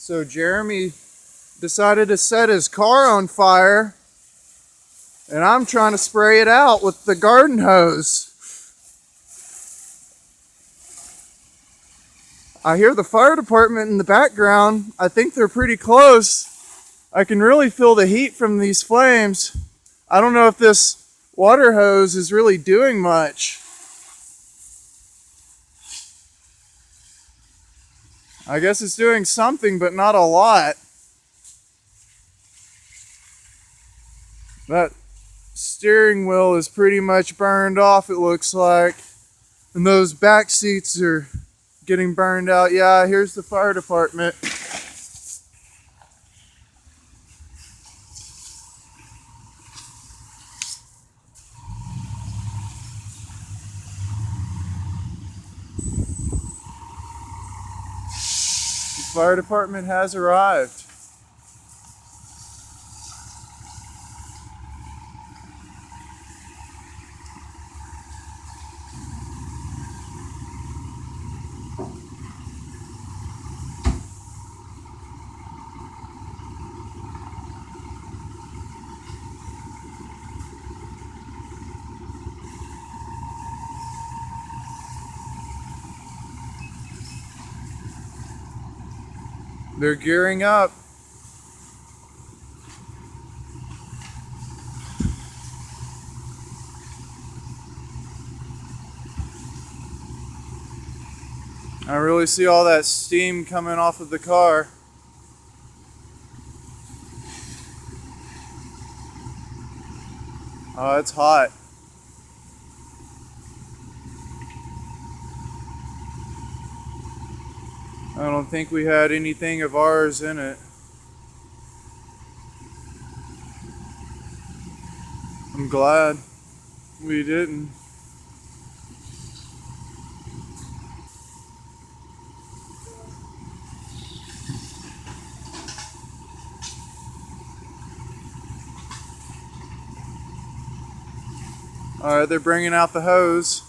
So Jeremy decided to set his car on fire, and I'm trying to spray it out with the garden hose. I hear the fire department in the background. I think they're pretty close. I can really feel the heat from these flames. I don't know if this water hose is really doing much. I guess it's doing something, but not a lot. That steering wheel is pretty much burned off, it looks like. And those back seats are getting burned out. Yeah, here's the fire department. The fire department has arrived. They're gearing up. I really see all that steam coming off of the car. Oh, it's hot. I don't think we had anything of ours in it. I'm glad we didn't. Alright, they're bringing out the hose.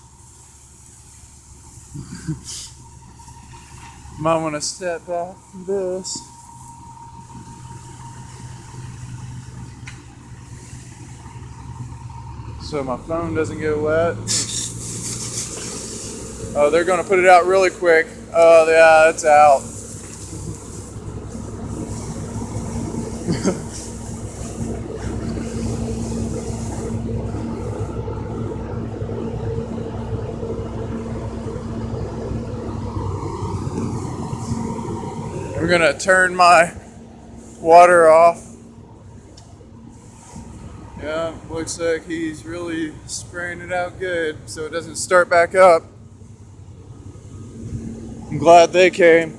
Might want to step back from this. So my phone doesn't get wet. Oh, they're going to put it out really quick. Oh, yeah, it's out. We're going to turn my water off. Yeah, looks like he's really spraying it out good so it doesn't start back up. I'm glad they came.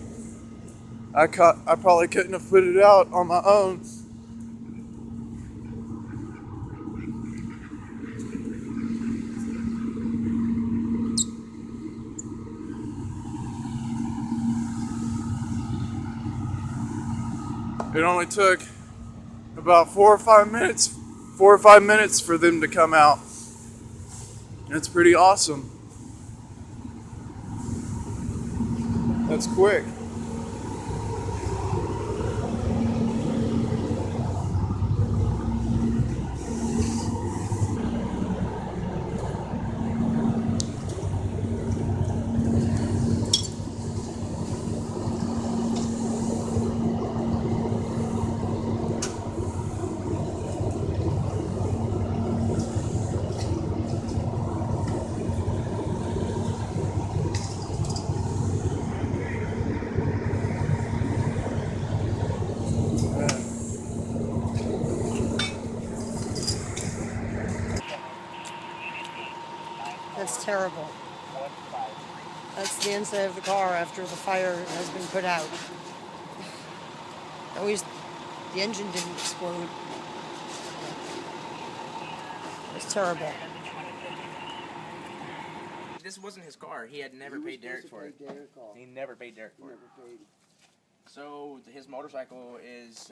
I probably couldn't have put it out on my own. It only took about 4 or 5 minutes for them to come out. That's pretty awesome. That's quick. That's terrible. That's the inside of the car after the fire has been put out. At least the engine didn't explode. It's terrible. This wasn't his car. He had never paid Derek for it. He never paid Derek for it. So his motorcycle is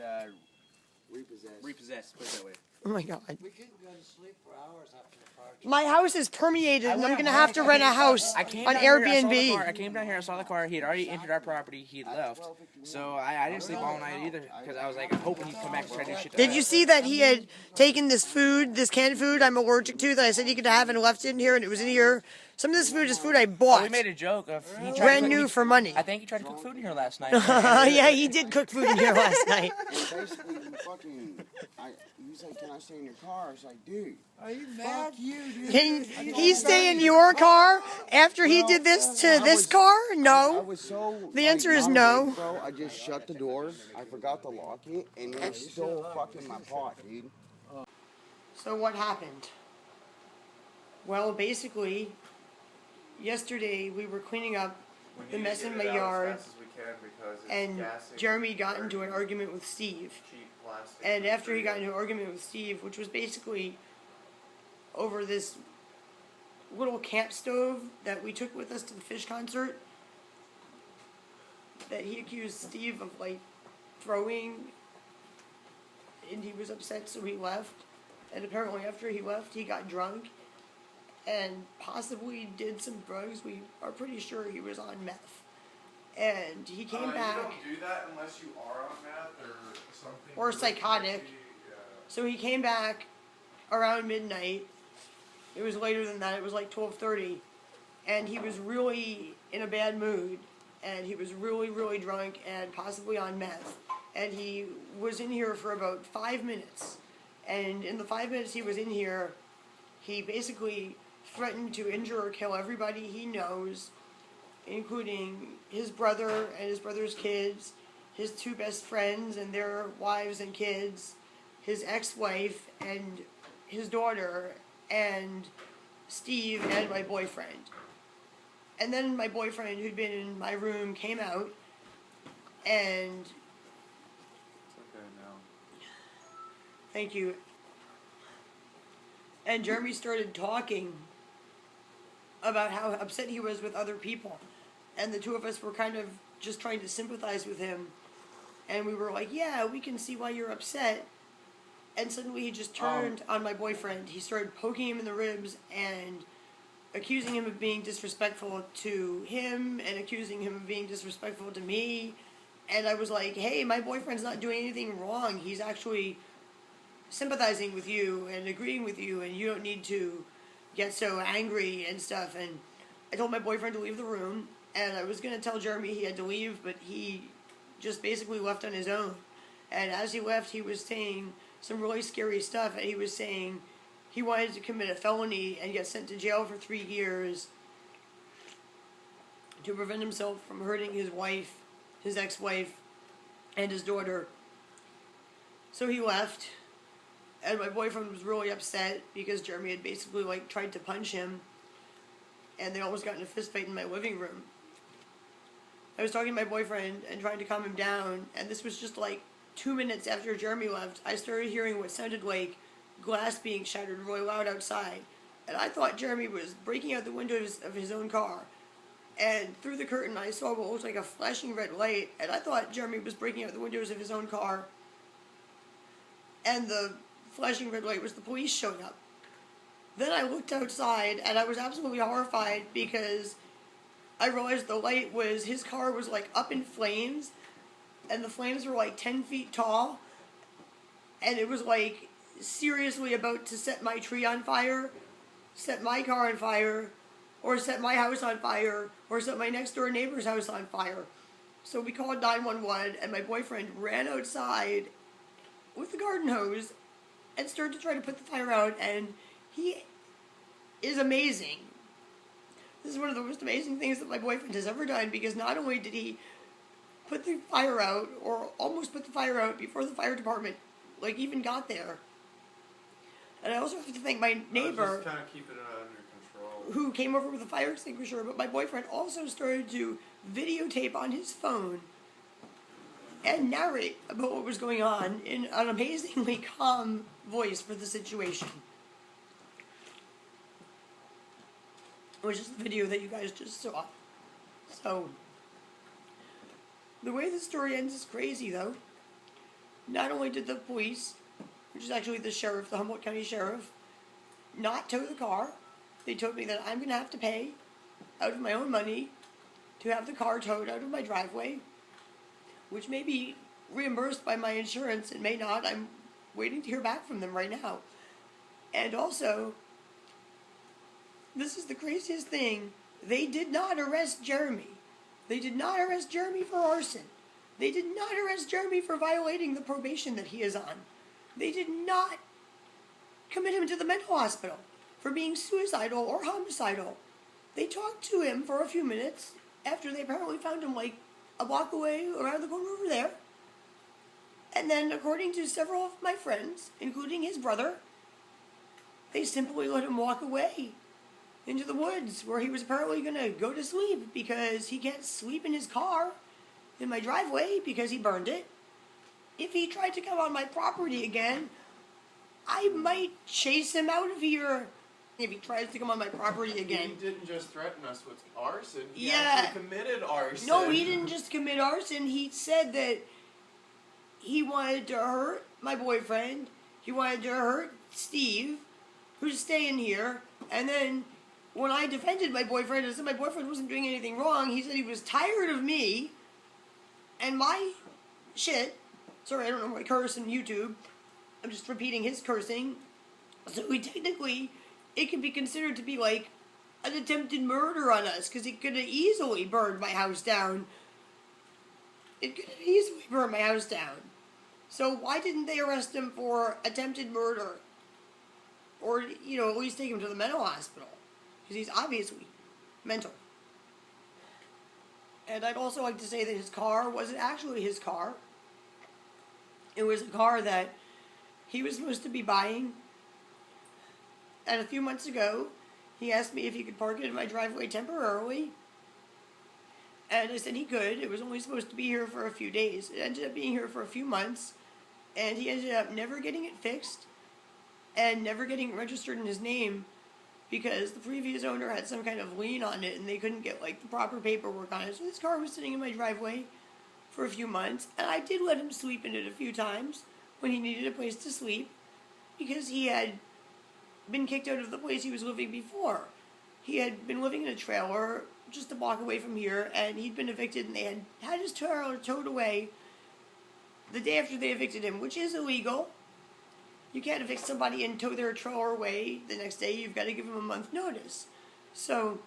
repossessed. Put it that way. Oh my God. We couldn't go to sleep for hours after the fire. My house is permeated, and I'm went going to home. have to rent a house I came on down here, I saw the Airbnb. car. I came down here, I saw the car. He had already entered our property. He had left. So I didn't sleep all night either because I was like hoping he'd come back and try to do shit. Did you see that he had taken this food, this canned food I'm allergic to that I said he could have and left it in here, and it was in here? Some of this food is food I bought. We made a joke of he tried Brand to cook, new for money. I think he tried to cook food in here last night. Yeah, he did cook food in here last night. Basically, he's like, can I stay in your car? I was like, dude, Are you mad? fuck you, dude. Can he stay in your car after he did this to this car? I No. was so. The answer is not no. awake, bro. I just shut the door. I forgot to lock it, and it was still fucking my pot, dude. So what happened? Well, basically, yesterday we were cleaning up the mess in my yard, and Jeremy got into an argument with Steve. And after he got into an argument with Steve, which was basically over this little camp stove that we took with us to the Fish concert, that he accused Steve of like throwing, and he was upset, so he left. And apparently after he left, he got drunk and possibly did some drugs. We are pretty sure he was on meth. And he came back. You don't do that unless you are on meth or something. Or psychotic. So he came back around midnight. It was later than that. It was like 12:30. And he was really in a bad mood. And he was really, really drunk and possibly on meth. And he was in here for about 5 minutes. And in the 5 minutes he was in here, he basically threatened to injure or kill everybody he knows, including his brother and his brother's kids, his two best friends and their wives and kids, his ex-wife and his daughter, and Steve and my boyfriend. And then my boyfriend, who'd been in my room, came out, and... Thank you. And Jeremy started talking about how upset he was with other people. And the two of us were kind of just trying to sympathize with him. And we were like, yeah, we can see why you're upset. And suddenly he just turned on my boyfriend. He started poking him in the ribs and accusing him of being disrespectful to him and accusing him of being disrespectful to me. And I was like, hey, my boyfriend's not doing anything wrong. He's actually sympathizing with you and agreeing with you, and you don't need to get so angry and stuff. And I told my boyfriend to leave the room, and I was going to tell Jeremy he had to leave, but he just basically left on his own. And as he left, he was saying some really scary stuff, and he was saying he wanted to commit a felony and get sent to jail for 3 years to prevent himself from hurting his wife, his ex-wife, and his daughter. So he left. And my boyfriend was really upset because Jeremy had basically like tried to punch him, and they almost got in a fist fight in my living room. I was talking to my boyfriend and trying to calm him down, and this was just like 2 minutes after Jeremy left. I started hearing what sounded like glass being shattered really loud outside, and I thought Jeremy was breaking out the windows of his own car. And through the curtain I saw what looked like a flashing red light, and I thought Jeremy was breaking out the windows of his own car. And the flashing red light was the police showing up. Then I looked outside and I was absolutely horrified because I realized the light was, his car was like up in flames, and the flames were like 10 feet tall, and it was like seriously about to set my tree on fire, set my car on fire, or set my house on fire, or set my next door neighbor's house on fire. So we called 911, and my boyfriend ran outside with the garden hose and started to try to put the fire out, and he is amazing. This is one of the most amazing things that my boyfriend has ever done, because not only did he put the fire out, or almost put the fire out before the fire department like even got there, and I also have to thank my neighbor, just kind of keeping it under control, who came over with a fire extinguisher, but my boyfriend also started to videotape on his phone and narrate about what was going on in an amazingly calm voice for the situation. Which is the video that you guys just saw. So, the way the story ends is crazy, though. Not only did the police which is actually the sheriff, the Humboldt County Sheriff, not tow the car. They told me that I'm going to have to pay out of my own money to have the car towed out of my driveway, which may be reimbursed by my insurance and may not. I'm waiting to hear back from them right now. And also, this is the craziest thing, they did not arrest Jeremy. They did not arrest Jeremy for arson. They did not arrest Jeremy for violating the probation that he is on. They did not commit him to the mental hospital for being suicidal or homicidal. They talked to him for a few minutes after they apparently found him like a block away around the corner over there. And then, according to several of my friends, including his brother, they simply let him walk away into the woods where he was apparently going to go to sleep because he can't sleep in his car in my driveway because he burned it. If he tried to come on my property again, I might chase him out of here. If he tries to come on my property again. He didn't just threaten us with arson. He Yeah. actually committed arson. No, he didn't just commit arson. He said that he wanted to hurt my boyfriend. He wanted to hurt Steve, who's staying here. And then when I defended my boyfriend and said my boyfriend wasn't doing anything wrong, he said he was tired of me and my shit. Sorry, I don't know my curse on YouTube. I'm just repeating his cursing. So technically, it could be considered to be like an attempted murder on us, because it could have easily burned my house down. It could have easily burned my house down. So why didn't they arrest him for attempted murder? Or, you know, at least take him to the mental hospital. Because he's obviously mental. And I'd also like to say that his car wasn't actually his car. It was a car that he was supposed to be buying. And a few months ago, he asked me if he could park it in my driveway temporarily. And I said he could. It was only supposed to be here for a few days. It ended up being here for a few months. And he ended up never getting it fixed. And never getting it registered in his name. Because the previous owner had some kind of lien on it. And they couldn't get like the proper paperwork on it. So this car was sitting in my driveway for a few months. And I did let him sleep in it a few times when he needed a place to sleep. Because he had been kicked out of the place he was living before. He had been living in a trailer just a block away from here, and he'd been evicted, and they had his trailer towed away the day after they evicted him, which is illegal. You can't evict somebody and tow their trailer away the next day. You've got to give them a month notice. So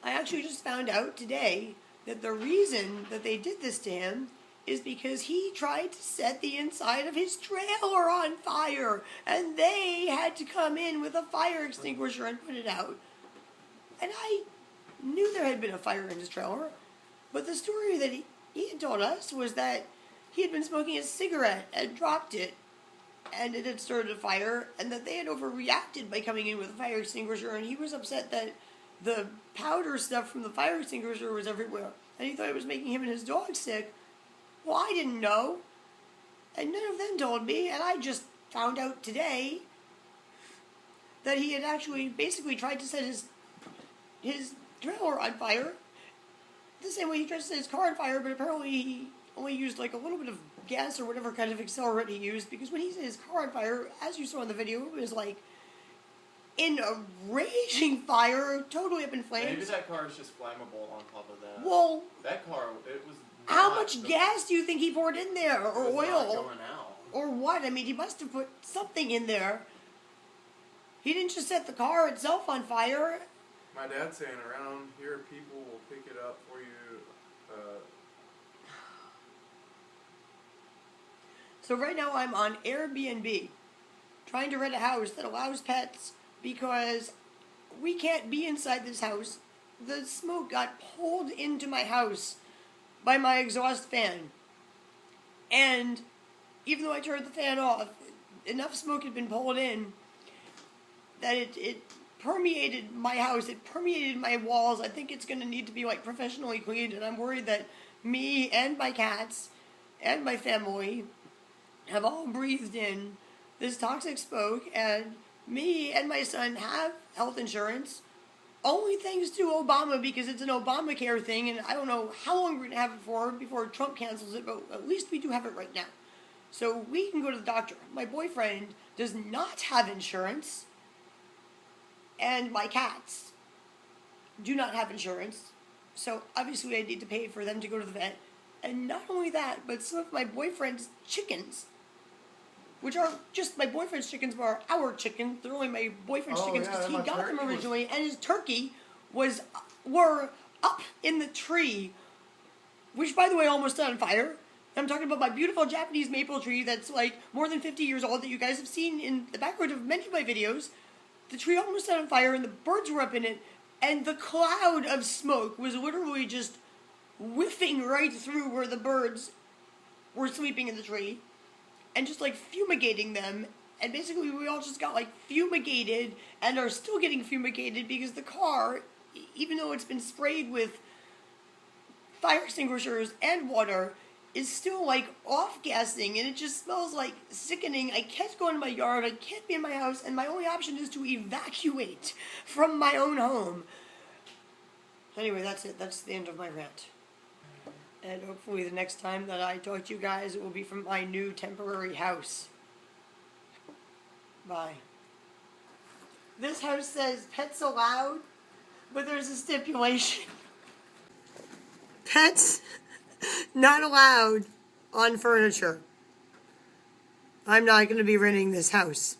I actually just found out today that the reason that they did this to him is because he tried to set the inside of his trailer on fire, and they had to come in with a fire extinguisher and put it out. And I knew there had been a fire in his trailer, but the story that he had told us was that he had been smoking a cigarette and dropped it, and it had started a fire, and that they had overreacted by coming in with a fire extinguisher, and he was upset that the powder stuff from the fire extinguisher was everywhere, and he thought it was making him and his dog sick. Well, I didn't know, and none of them told me, and I just found out today that he had actually basically tried to set his trailer on fire, the same way he tried to set his car on fire, but apparently he only used like a little bit of gas or whatever kind of accelerant he used, because when he set his car on fire, as you saw in the video, it was like in a raging fire, totally up in flames. Maybe that car is just flammable on top of that. Well, That car, it was how much gas do you think he poured in there, or it was not oil? going out. Or what? I mean, he must have put something in there. He didn't just set the car itself on fire. My dad's saying around here people will pick it up for you. So right now I'm on Airbnb, trying to rent a house that allows pets because we can't be inside this house. The smoke got pulled into my house by my exhaust fan. And even though I turned the fan off, enough smoke had been pulled in that it permeated my house. It permeated my walls. I think it's going to need to be like professionally cleaned, and I'm worried that me and my cats and my family have all breathed in this toxic smoke, and me and my son have health insurance. Only thanks to Obama, because it's an Obamacare thing, and I don't know how long we're going to have it for before Trump cancels it, but at least we do have it right now. So we can go to the doctor. My boyfriend does not have insurance, and my cats do not have insurance. So obviously I need to pay for them to go to the vet. And not only that, but some of my boyfriend's chickens, which are just my boyfriend's chickens, but are our chickens. They're only my boyfriend's chickens because he got them originally, and his turkey were up in the tree, which, by the way, almost on fire. I'm talking about my beautiful Japanese maple tree that's like more than 50 years old that you guys have seen in the background of many of my videos. The tree almost set on fire, and the birds were up in it, and the cloud of smoke was literally just whiffing right through where the birds were sleeping in the tree, and just like fumigating them. And basically we all just got like fumigated and are still getting fumigated because the car, even though it's been sprayed with fire extinguishers and water, is still like off-gassing, and it just smells like sickening. I can't go into my yard, I can't be in my house, and my only option is to evacuate from my own home. Anyway, that's it. That's the end of my rant. And hopefully the next time that I talk to you guys, it will be from my new temporary house. Bye. This house says pets allowed, but there's a stipulation. Pets not allowed on furniture. I'm not going to be renting this house.